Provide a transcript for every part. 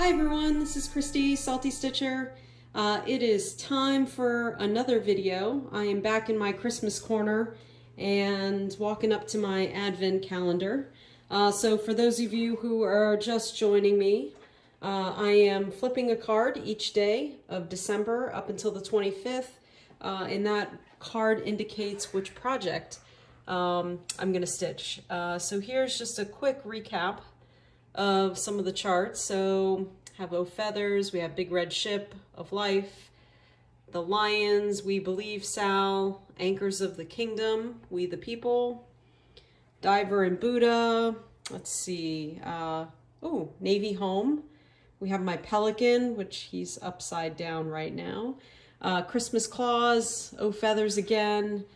Hi everyone, this is Christy, Salty Stitcher. It is time for another video. I am back in my Christmas corner and walking up to my Advent calendar. So for those of you who are just joining me, I am flipping a card each day of December up until the 25th, and that card indicates which project I'm going to stitch. So here's just a quick recap of some of the charts. So have O Feathers, we have Big Red Ship of Life, the Lions, We Believe Sal, Anchors of the Kingdom, We the People, Diver and Buddha, let's see, Navy Home, we have my Pelican, which he's upside down right now, Christmas Claus, O Feathers again,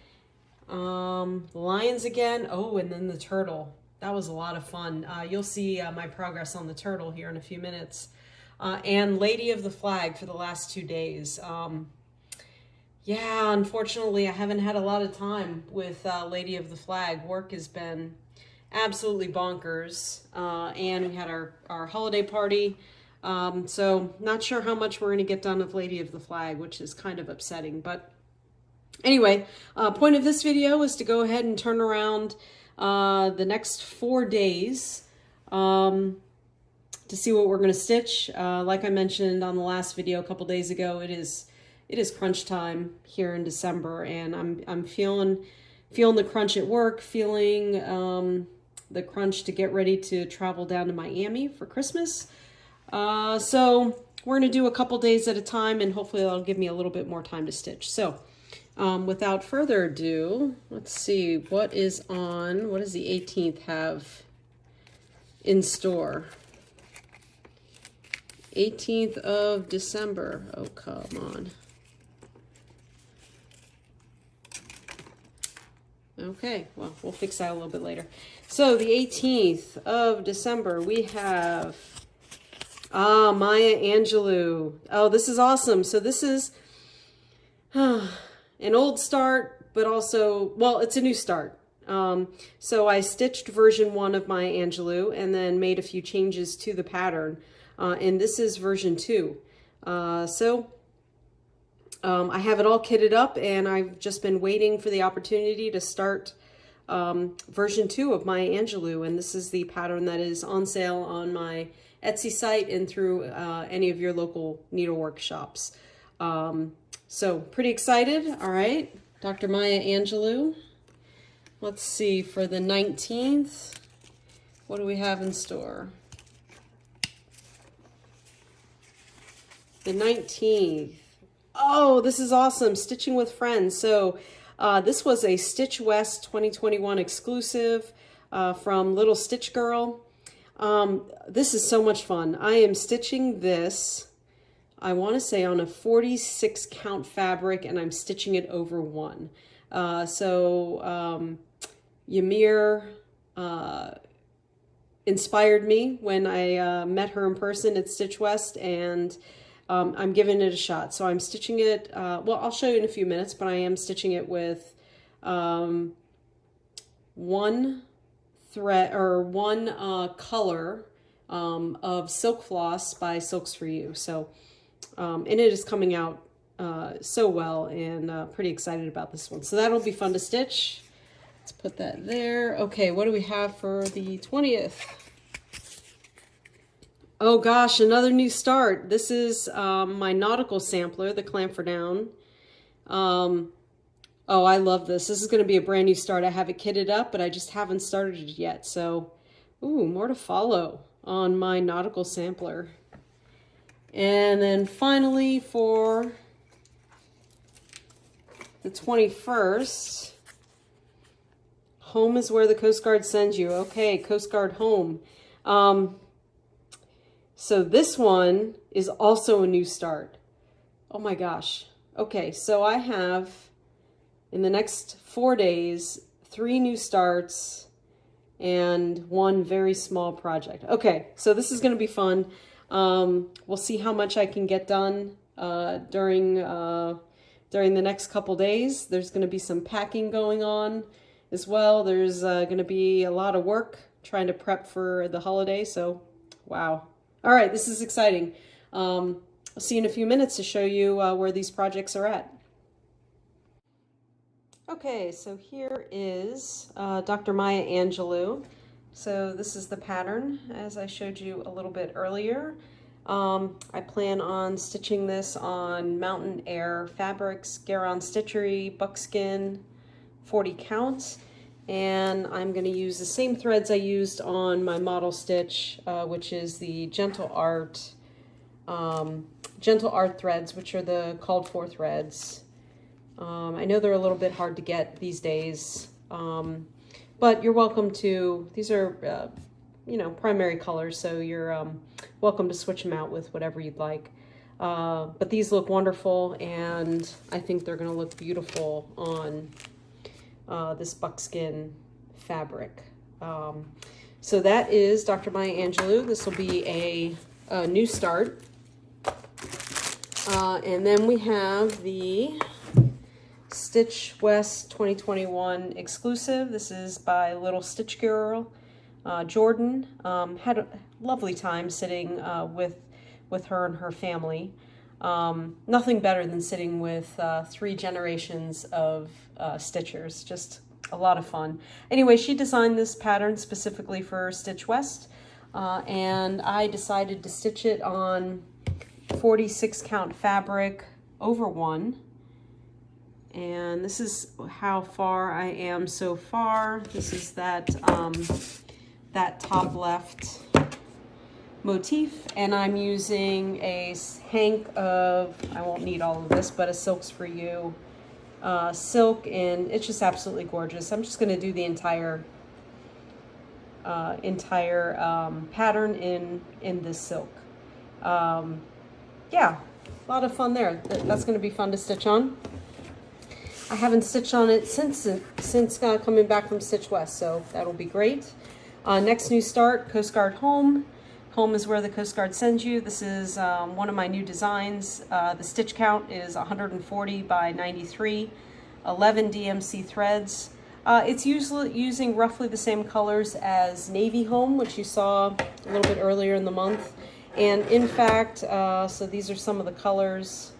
Lions again, and then the Turtle. That was a lot of fun. You'll see my progress on the turtle here in a few minutes. And Lady of the Flag for the last 2 days. Yeah, unfortunately, I haven't had a lot of time with Lady of the Flag. Work has been absolutely bonkers. And we had our holiday party. So not sure how much we're going to get done of Lady of the Flag, which is kind of upsetting. But anyway, point of this video is to go ahead and turn around the next 4 days to see what we're going to stitch. Like I mentioned on the last video a couple days ago, it is crunch time here in December, and I'm feeling the crunch at work, feeling the crunch to get ready to travel down to Miami for Christmas. So we're going to do a couple days at a time, and hopefully that'll give me a little bit more time to stitch. So without further ado, let's see what does the 18th have in store? 18th of December. Oh, come on. Okay, well, we'll fix that a little bit later. So the 18th of December, we have Maya Angelou. Oh, this is awesome. So this is an old start, but also, well, it's a new start. So I stitched version 1 of Maya Angelou and then made a few changes to the pattern. And this is version 2. I have it all kitted up, and I've just been waiting for the opportunity to start version 2 of Maya Angelou. And this is the pattern that is on sale on my Etsy site and through any of your local needlework shops. So pretty excited. All right, Dr. Maya Angelou. Let's see, for the 19th, what do we have in store? The 19th. Oh, this is awesome. Stitching with Friends. So this was a Stitch West 2021 exclusive from Little Stitch Girl. This is so much fun. I am stitching this, I want to say, on a 46 count fabric, and I'm stitching it over 1. Ymir inspired me when I met her in person at Stitch West, and I'm giving it a shot. So I'm stitching it, well, I'll show you in a few minutes, but I am stitching it with one thread, or one color of Silk Floss by Silks for You. So, and it is coming out so well, and pretty excited about this one. So that'll be fun to stitch. Let's put that there. Okay, what do we have for the 20th? Oh gosh, another new start. This is my Nautical Sampler, the Clamp Down. Oh, I love this. This is going to be a brand new start. I have it kitted up, but I just haven't started it yet. So, ooh, more to follow on my Nautical Sampler. And then finally for the 21st, Home is Where the Coast Guard Sends You. Okay, Coast Guard Home. So this one is also a new start. Oh my gosh. Okay, so I have, in the next 4 days, 3 new starts and 1 very small project. Okay, so this is going to be fun. We'll see how much I can get done during the next couple days. There's going to be some packing going on as well. There's going to be a lot of work trying to prep for the holiday. So, wow. All right, this is exciting. I'll see you in a few minutes to show you where these projects are at. Okay, so here is Dr. Maya Angelou. So this is the pattern, as I showed you a little bit earlier. I plan on stitching this on Mountain Air Fabrics, Garon Stitchery, Buckskin, 40 count. And I'm going to use the same threads I used on my model stitch, which is the Gentle Art threads, which are the called for threads. I know they're a little bit hard to get these days, but you're welcome to, these are, you know, primary colors, so you're welcome to switch them out with whatever you'd like. But these look wonderful, and I think they're going to look beautiful on this buckskin fabric. So that is Dr. Maya Angelou. This will be a new start. And then we have the Stitch West 2021 exclusive. This is by Little Stitch Girl, Jordan. Had a lovely time sitting with her and her family. Nothing better than sitting with 3 generations of stitchers. Just a lot of fun. Anyway, she designed this pattern specifically for Stitch West, and I decided to stitch it on 46 count fabric over 1. And this is how far I am so far. This is that that top left motif, and I'm using a hank of, I won't need all of this, but a Silks for You silk, and it's just absolutely gorgeous. I'm just going to do the entire pattern in this silk. Yeah, a lot of fun there. That's going to be fun to stitch on. I haven't stitched on it since coming back from Stitch West, so that'll be great. Next new start, Coast Guard Home. Home is where the Coast Guard sends you. This is one of my new designs. The stitch count is 140 by 93, 11 DMC threads. It's usually using roughly the same colors as Navy Home, which you saw a little bit earlier in the month. And in fact, so these are some of the colors.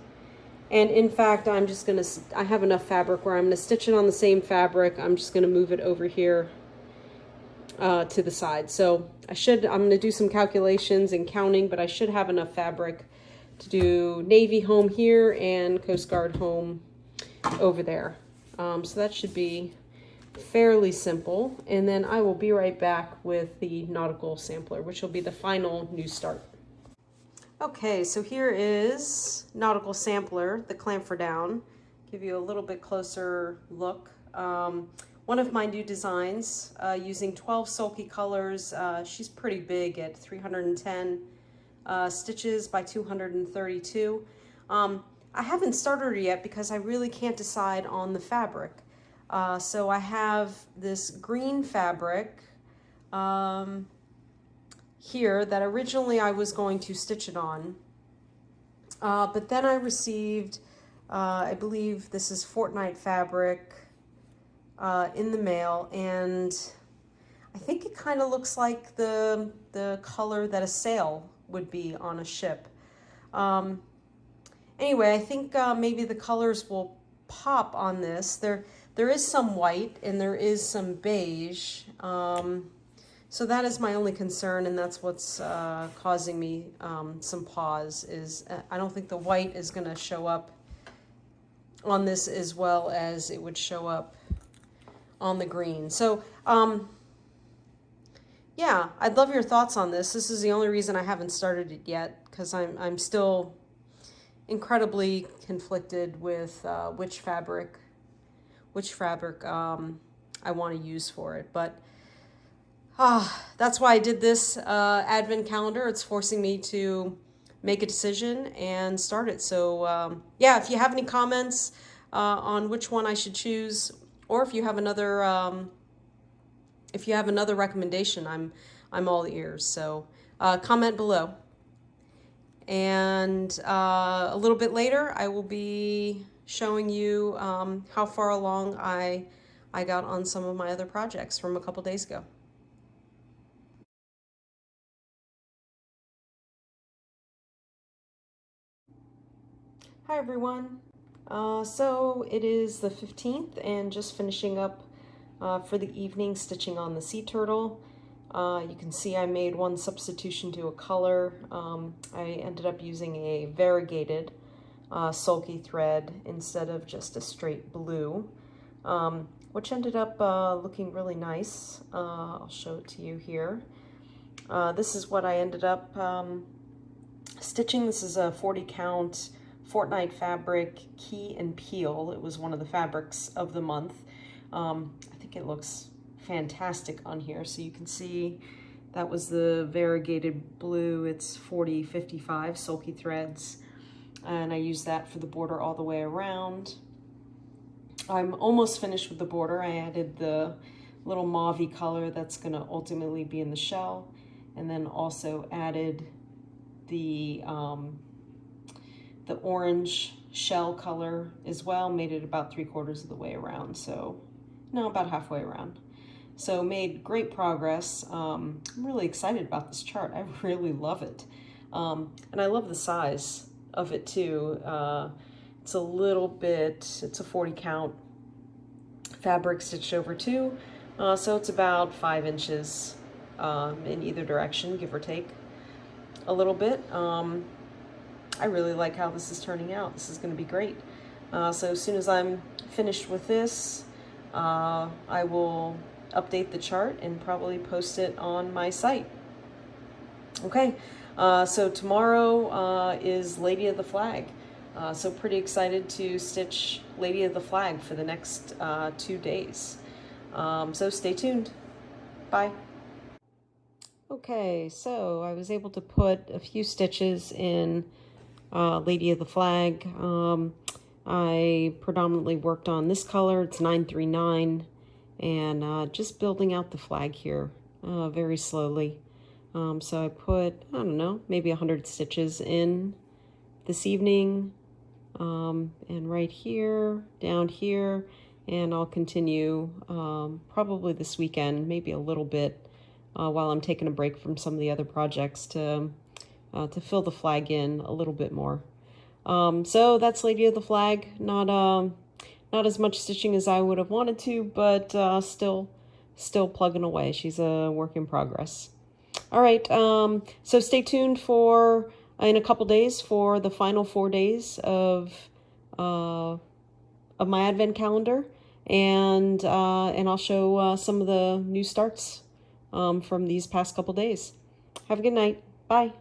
And in fact, I'm just gonna, I have enough fabric where I'm gonna stitch it on the same fabric. I'm just gonna move it over here to the side. So I'm gonna do some calculations and counting, but I should have enough fabric to do Navy Home here and Coast Guard Home over there. So that should be fairly simple. And then I will be right back with the Nautical Sampler, which will be the final new start. Okay, so here is Nautical Sampler, the clamp for down. Give you a little bit closer look. One of my new designs, using 12 sulky colors. She's pretty big at 310 stitches by 232. I haven't started her yet because I really can't decide on the fabric. So I have this green fabric here that originally I was going to stitch it on, but then I received, I believe this is Fortnight fabric in the mail, and I think it kind of looks like the color that a sail would be on a ship. Anyway, I think maybe the colors will pop on this. There is some white and there is some beige. So that is my only concern, and that's what's causing me some pause, is I don't think the white is going to show up on this as well as it would show up on the green. So, yeah, I'd love your thoughts on this. This is the only reason I haven't started it yet, because I'm still incredibly conflicted with which fabric I want to use for it. But that's why I did this advent calendar. It's forcing me to make a decision and start it. So yeah, if you have any comments on which one I should choose, or if you have another recommendation, I'm all ears. So comment below. And a little bit later, I will be showing you how far along I got on some of my other projects from a couple days ago. Hi everyone. So it is the 15th and just finishing up for the evening stitching on the sea turtle. You can see I made one substitution to a color. I ended up using a variegated sulky thread instead of just a straight blue, which ended up looking really nice. I'll show it to you here. This is what I ended up stitching. This is a 40 count Fortnight fabric, Key and Peele. It was one of the fabrics of the month. I think it looks fantastic on here. So you can see that was the variegated blue. It's 40-55 sulky threads. And I used that for the border all the way around. I'm almost finished with the border. I added the little mauve-y color that's gonna ultimately be in the shell. And then also added the orange shell color as well, made it about 3/4 of the way around. So, no, about halfway around. So made great progress. I'm really excited about this chart. I really love it. And I love the size of it too. It's a little bit, it's a 40 count fabric stitched over 2. So it's about 5 inches in either direction, give or take a little bit. I really like how this is turning out. This is going to be great. So as soon as I'm finished with this, I will update the chart and probably post it on my site. Okay, so tomorrow is Lady of the Flag. So pretty excited to stitch Lady of the Flag for the next 2 days. So stay tuned. Bye. Okay, so I was able to put a few stitches in Lady of the Flag. I predominantly worked on this color, it's 939, and just building out the flag here very slowly. So I put, I don't know, maybe 100 stitches in this evening, and right here, down here, and I'll continue probably this weekend, maybe a little bit, while I'm taking a break from some of the other projects to fill the flag in a little bit more. So that's Lady of the Flag. Not as much stitching as I would have wanted to, but still plugging away. She's a work in progress. All right, so stay tuned for in a couple days for the final 4 days of my advent calendar, and I'll show some of the new starts from these past couple days. Have a good night. Bye.